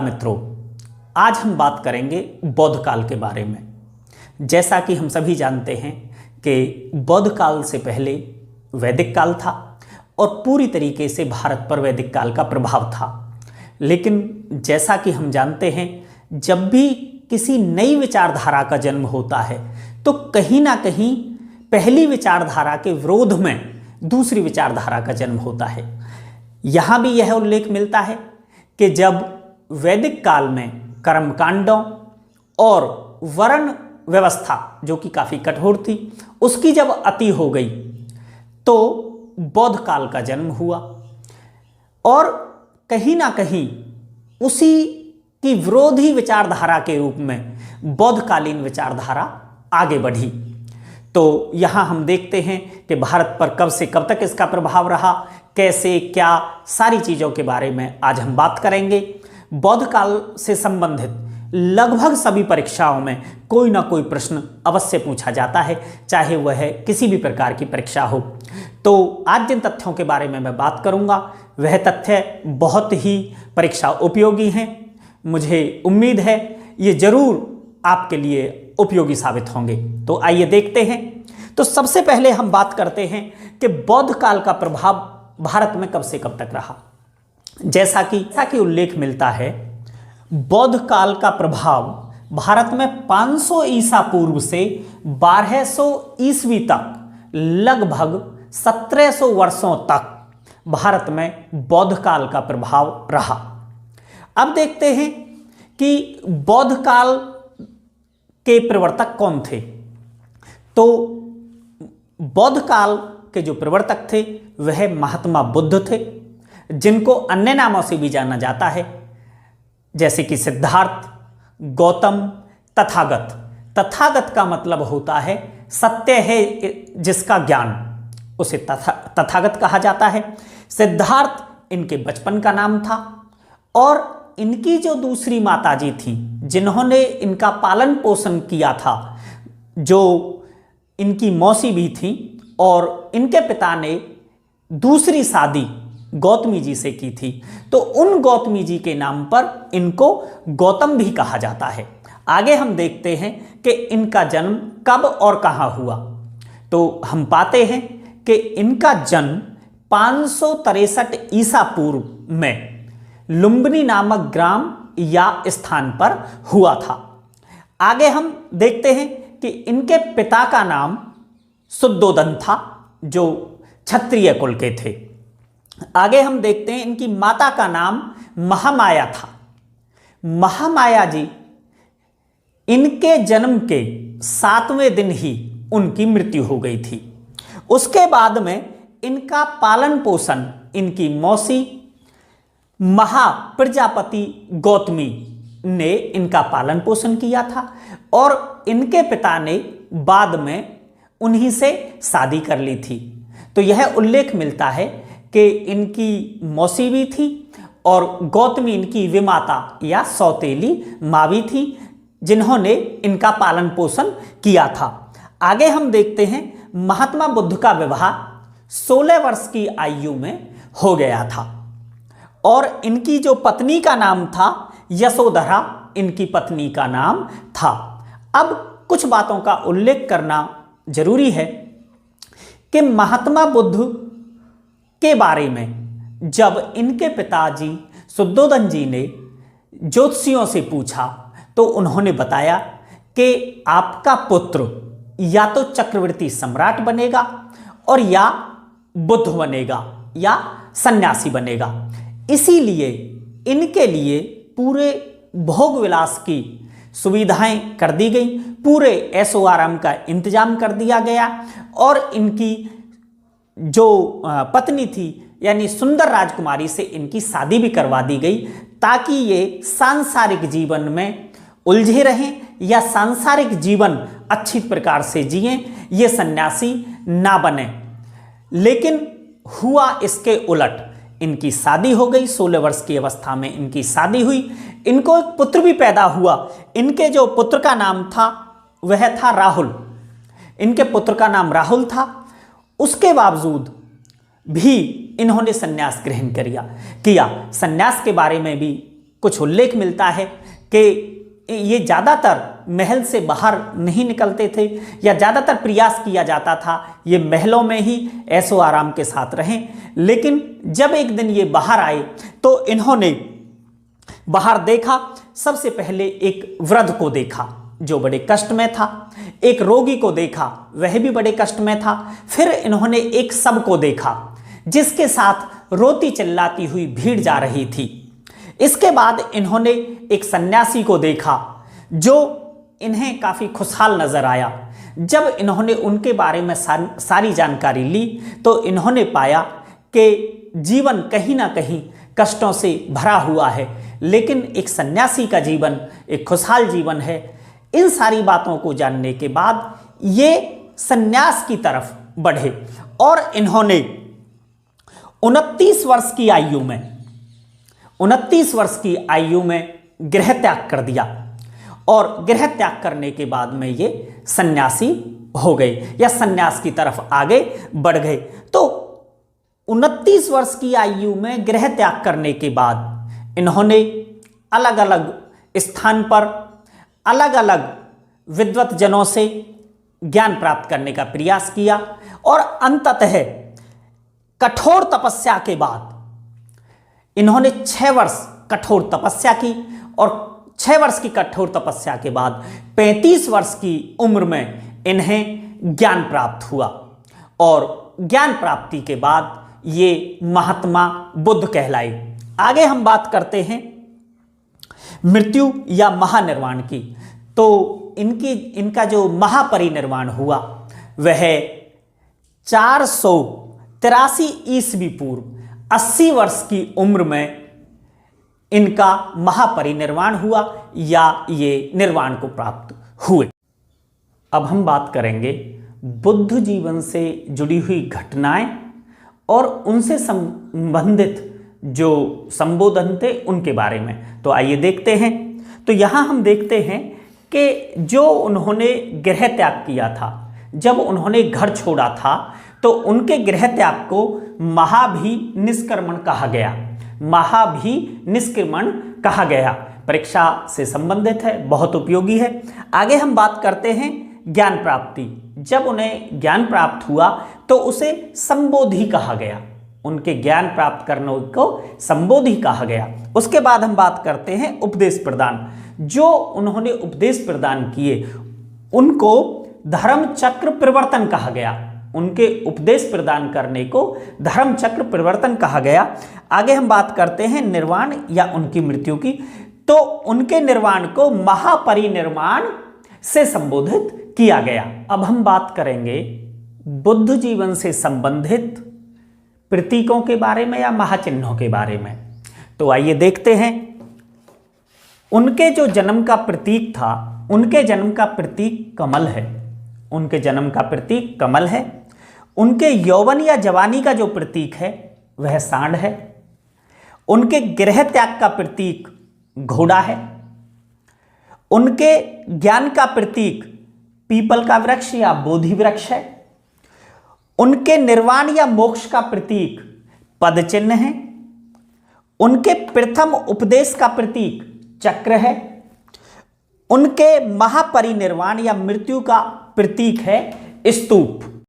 मित्रों, आज हम बात करेंगे बौद्ध काल के बारे में। जैसा कि हम सभी जानते हैं कि बौद्ध काल से पहले वैदिक काल था और पूरी तरीके से भारत पर वैदिक काल का प्रभाव था। लेकिन जैसा कि हम जानते हैं, जब भी किसी नई विचारधारा का जन्म होता है तो कहीं ना कहीं पहली विचारधारा के विरोध में दूसरी विचारधारा का जन्म होता है। यहाँ भी यह उल्लेख मिलता है कि जब वैदिक काल में कर्मकांडों और वर्ण व्यवस्था, जो कि काफ़ी कठोर थी, उसकी जब अति हो गई तो बौद्ध काल का जन्म हुआ और कहीं ना कहीं उसी की विरोधी विचारधारा के रूप में बौद्धकालीन विचारधारा आगे बढ़ी। तो यहाँ हम देखते हैं कि भारत पर कब से कब तक इसका प्रभाव रहा, कैसे क्या, सारी चीज़ों के बारे में आज हम बात करेंगे। बौद्ध काल से संबंधित लगभग सभी परीक्षाओं में कोई ना कोई प्रश्न अवश्य पूछा जाता है, चाहे वह किसी भी प्रकार की परीक्षा हो। तो आज जिन तथ्यों के बारे में मैं बात करूंगा वह तथ्य बहुत ही परीक्षा उपयोगी हैं। मुझे उम्मीद है ये जरूर आपके लिए उपयोगी साबित होंगे। तो आइए देखते हैं। तो सबसे पहले हम बात करते हैं कि बौद्ध काल का प्रभाव भारत में कब से कब तक रहा। जैसा कि उल्लेख मिलता है, बौद्ध काल का प्रभाव भारत में 500 ईसा पूर्व से 1200 ईस्वी तक लगभग 1700 वर्षों तक भारत में बौद्ध काल का प्रभाव रहा। अब देखते हैं कि बौद्ध काल के प्रवर्तक कौन थे। तो बौद्ध काल के जो प्रवर्तक थे वह महात्मा बुद्ध थे, जिनको अन्य नामों से भी जाना जाता है, जैसे कि सिद्धार्थ, गौतम, तथागत। तथागत का मतलब होता है सत्य है जिसका ज्ञान, उसे तथागत कहा जाता है। सिद्धार्थ इनके बचपन का नाम था और इनकी जो दूसरी माताजी थी जिन्होंने इनका पालन पोषण किया था, जो इनकी मौसी भी थी, और इनके पिता ने दूसरी शादी गौतमी जी से की थी, तो उन गौतमी जी के नाम पर इनको गौतम भी कहा जाता है। आगे हम देखते हैं कि इनका जन्म कब और कहाँ हुआ। तो हम पाते हैं कि इनका जन्म 563 ईसा पूर्व में लुम्बिनी नामक ग्राम या स्थान पर हुआ था। आगे हम देखते हैं कि इनके पिता का नाम शुद्धोदन था, जो क्षत्रिय कुल के थे। आगे हम देखते हैं इनकी माता का नाम महामाया था। महामाया जी, इनके जन्म के 7वें दिन ही उनकी मृत्यु हो गई थी। उसके बाद में इनका पालन पोषण इनकी मौसी महा प्रजापति गौतमी ने इनका पालन पोषण किया था और इनके पिता ने बाद में उन्हीं से शादी कर ली थी। तो यह उल्लेख मिलता है कि इनकी मौसी भी थी और गौतमी इनकी विमाता या सौतेली माँ भी थी, जिन्होंने इनका पालन पोषण किया था। आगे हम देखते हैं महात्मा बुद्ध का विवाह 16 वर्ष की आयु में हो गया था और इनकी जो पत्नी का नाम था यशोधरा, इनकी पत्नी का नाम था। अब कुछ बातों का उल्लेख करना जरूरी है कि महात्मा बुद्ध के बारे में जब इनके पिताजी शुद्धोदन जी ने ज्योतिषियों से पूछा तो उन्होंने बताया कि आपका पुत्र या तो चक्रवर्ती सम्राट बनेगा और या बुद्ध बनेगा या सन्यासी बनेगा। इसीलिए इनके लिए पूरे भोग विलास की सुविधाएं कर दी गई, पूरे ऐशो आराम का इंतजाम कर दिया गया और इनकी जो पत्नी थी यानी सुंदर राजकुमारी से इनकी शादी भी करवा दी गई, ताकि ये सांसारिक जीवन में उलझे रहें या सांसारिक जीवन अच्छी प्रकार से जिएं, ये सन्यासी ना बने। लेकिन हुआ इसके उलट, इनकी शादी हो गई। 16 वर्ष की अवस्था में इनकी शादी हुई, इनको एक पुत्र भी पैदा हुआ। इनके जो पुत्र का नाम था वह था राहुल। इनके पुत्र का नाम राहुल था। उसके बावजूद भी इन्होंने संन्यास ग्रहण किया। संन्यास के बारे में भी कुछ उल्लेख मिलता है कि ये ज़्यादातर महल से बाहर नहीं निकलते थे, या ज़्यादातर प्रयास किया जाता था ये महलों में ही ऐशो आराम के साथ रहें। लेकिन जब एक दिन ये बाहर आए तो इन्होंने बाहर देखा, सबसे पहले एक वृद्ध को देखा जो बड़े कष्ट में था, एक रोगी को देखा वह भी बड़े कष्ट में था, फिर इन्होंने एक शव को देखा जिसके साथ रोती चिल्लाती हुई भीड़ जा रही थी। इसके बाद इन्होंने एक सन्यासी को देखा जो इन्हें काफ़ी खुशहाल नजर आया। जब इन्होंने उनके बारे में सारी जानकारी ली तो इन्होंने पाया कि जीवन कहीं ना कहीं कष्टों से भरा हुआ है, लेकिन एक सन्यासी का जीवन एक खुशहाल जीवन है। इन सारी बातों को जानने के बाद ये सन्यास की तरफ बढ़े और इन्होंने 29 वर्ष की आयु में 29 वर्ष की आयु में गृह त्याग कर दिया, और गृह त्याग करने के बाद में ये सन्यासी हो गए या सन्यास की तरफ आगे बढ़ गए। तो 29 वर्ष की आयु में गृह त्याग करने के बाद इन्होंने अलग अलग स्थान पर अलग अलग विद्वत जनों से ज्ञान प्राप्त करने का प्रयास किया, और अंततः कठोर तपस्या के बाद इन्होंने 6 वर्ष कठोर तपस्या की, और 6 वर्ष की कठोर तपस्या के बाद 35 वर्ष की उम्र में इन्हें ज्ञान प्राप्त हुआ, और ज्ञान प्राप्ति के बाद ये महात्मा बुद्ध कहलाए। आगे हम बात करते हैं मृत्यु या महानिर्वाण की। तो इनका जो महापरिनिर्वाण हुआ वह 483 ईस्वी पूर्व 80 वर्ष की उम्र में इनका महापरिनिर्वाण हुआ या ये निर्वाण को प्राप्त हुए। अब हम बात करेंगे बुद्ध जीवन से जुड़ी हुई घटनाएं और उनसे संबंधित जो संबोधन थे उनके बारे में। तो आइए देखते हैं। तो यहाँ हम देखते हैं कि जो उन्होंने गृह त्याग किया था, जब उन्होंने घर छोड़ा था तो उनके गृह त्याग को महाभिनिष्क्रमण कहा गया। महाभिनिष्क्रमण कहा गया, परीक्षा से संबंधित है, बहुत उपयोगी है। आगे हम बात करते हैं ज्ञान प्राप्ति। जब उन्हें ज्ञान प्राप्त हुआ तो उसे संबोधि कहा गया, उनके ज्ञान प्राप्त करने को संबोधि कहा गया। उसके बाद हम बात करते हैं उपदेश प्रदान। जो उन्होंने उपदेश प्रदान किए उनको धर्म चक्र परिवर्तन कहा गया, उनके उपदेश प्रदान करने को धर्म चक्र परिवर्तन कहा गया। आगे हम बात करते हैं निर्वाण या उनकी मृत्यु की। तो उनके निर्वाण को महापरिनिर्वाण से संबोधित किया गया। अब हम बात करेंगे बुद्ध जीवन से संबंधित प्रतीकों के बारे में या महाचिन्हों के बारे में। तो आइए देखते हैं। उनके जो जन्म का प्रतीक था, उनके जन्म का प्रतीक कमल है, उनके जन्म का प्रतीक कमल है। उनके यौवन या जवानी का जो प्रतीक है वह सांड है। उनके गृह त्याग का प्रतीक घोड़ा है। उनके ज्ञान का प्रतीक पीपल का वृक्ष या बोधि वृक्ष है। उनके निर्वाण या मोक्ष का प्रतीक पद चिन्ह है। उनके प्रथम उपदेश का प्रतीक चक्र है। उनके महापरिनिर्वाण या मृत्यु का प्रतीक है स्तूप।